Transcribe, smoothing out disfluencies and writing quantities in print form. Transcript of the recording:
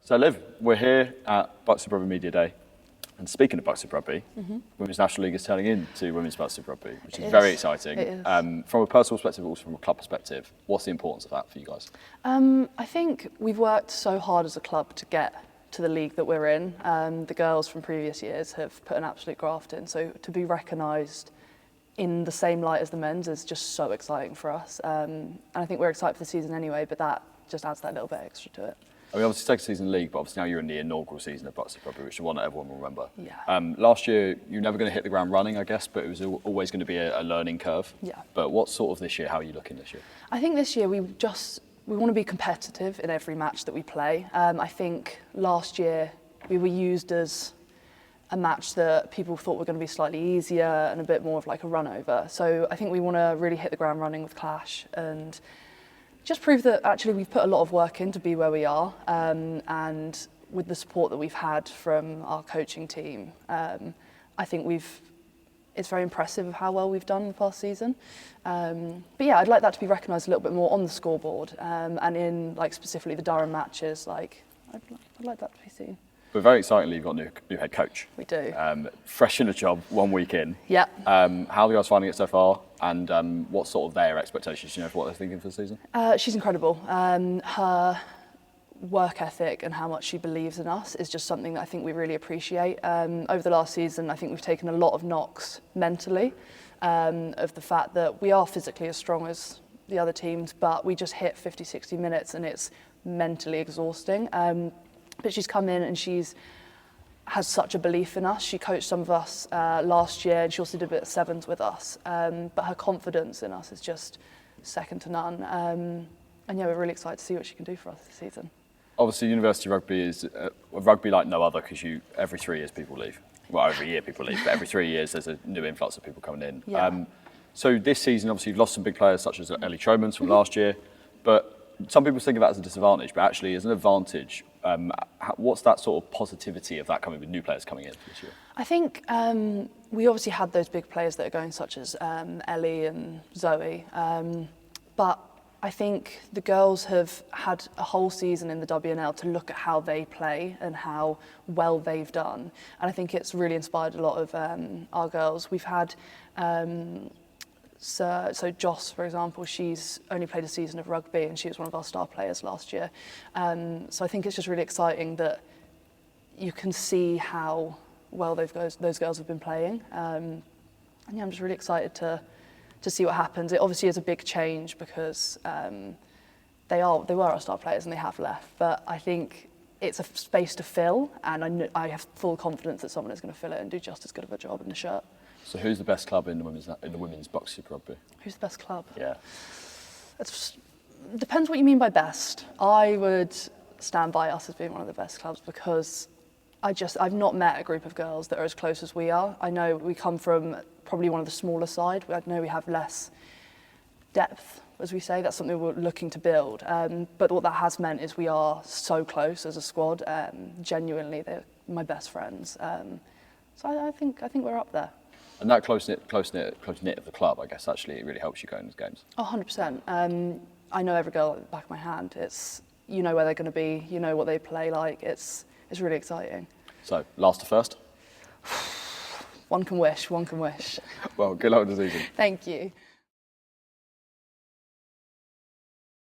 So Liv, we're here at Bucks of Rugby Media Day. And speaking of Bucks of Rugby, Women's National League is turning into Women's Bucks of Rugby, which is very exciting. It is. From a personal perspective, but also from a club perspective, what's the importance of that for you guys? I think we've worked so hard as a club to get to the league that we're in. The girls from previous years have put an absolute graft in, so to be recognised in the same light as the men's is just so exciting for us. And I think we're excited for the season anyway, but that just adds that little bit extra to it. I mean, obviously, second season league, but obviously now you're in the inaugural season of Bucks of Rugby, which is one that everyone will remember. Yeah. Last year, you were never going to hit the ground running, I guess, but it was always going to be a learning curve. Yeah. But what sort of this year? How are you looking this year? I think this year we want to be competitive in every match that we play. I think last year we were used as a match that people thought were going to be slightly easier and a bit more of like a run over. So I think we want to really hit the ground running with Clash and just prove that actually we've put a lot of work in to be where we are, and with the support that we've had from our coaching team, I think it's very impressive how well we've done the past season. But yeah, I'd like that to be recognised a little bit more on the scoreboard, and in like specifically the Durham matches. Like I'd like that to be seen. But very excitingly, you've got a new head coach. We do. Fresh in the job, 1 week in. Yeah. How are you guys finding it so far? And what sort of their expectations, for what they're thinking for the season? She's incredible. Her work ethic and how much she believes in us is just something that I think we really appreciate. Over the last season, I think we've taken a lot of knocks mentally, of the fact that we are physically as strong as the other teams, but we just hit 50, 60 minutes and it's mentally exhausting. But she's come in and has such a belief in us. She coached some of us last year and she also did a bit of sevens with us. But her confidence in us is just second to none. And yeah, we're really excited to see what she can do for us this season. Obviously, university rugby is a rugby like no other because every 3 years people leave. Well, every year people leave, but every 3 years there's a new influx of people coming in. Yeah. So this season, obviously, you've lost some big players such as Ellie Tromans from last year, but some people think of that as a disadvantage, but actually as an advantage. What's that sort of positivity of that coming with new players coming in this year? I think we obviously had those big players that are going, such as Ellie and Zoe, but I think the girls have had a whole season in the WNL to look at how they play and how well they've done, and I think it's really inspired a lot of our girls. We've had so Joss, for example, she's only played a season of rugby and she was one of our star players last year. So I think it's just really exciting that you can see how well those girls have been playing. And yeah, I'm just really excited to see what happens. It obviously is a big change because they were our star players and they have left. But I think it's a space to fill, and I have full confidence that someone is going to fill it and do just as good of a job in the shirt. So who's the best club in the women's Bucks of Rugby? Who's the best club? Yeah. It depends what you mean by best. I would stand by us as being one of the best clubs because I've not met a group of girls that are as close as we are. I know we come from probably one of the smaller side. I know we have less depth, as we say. That's something we're looking to build. But what that has meant is we are so close as a squad. Genuinely, they're my best friends. So I think we're up there. And that close knit of the club, I guess, actually it really helps you go in these games. Oh, 100%. I know every girl at the back of my hand. You know where they're going to be. You know what they play like. It's really exciting. So, last to first? One can wish. One can wish. Well, good luck with the season. Thank you.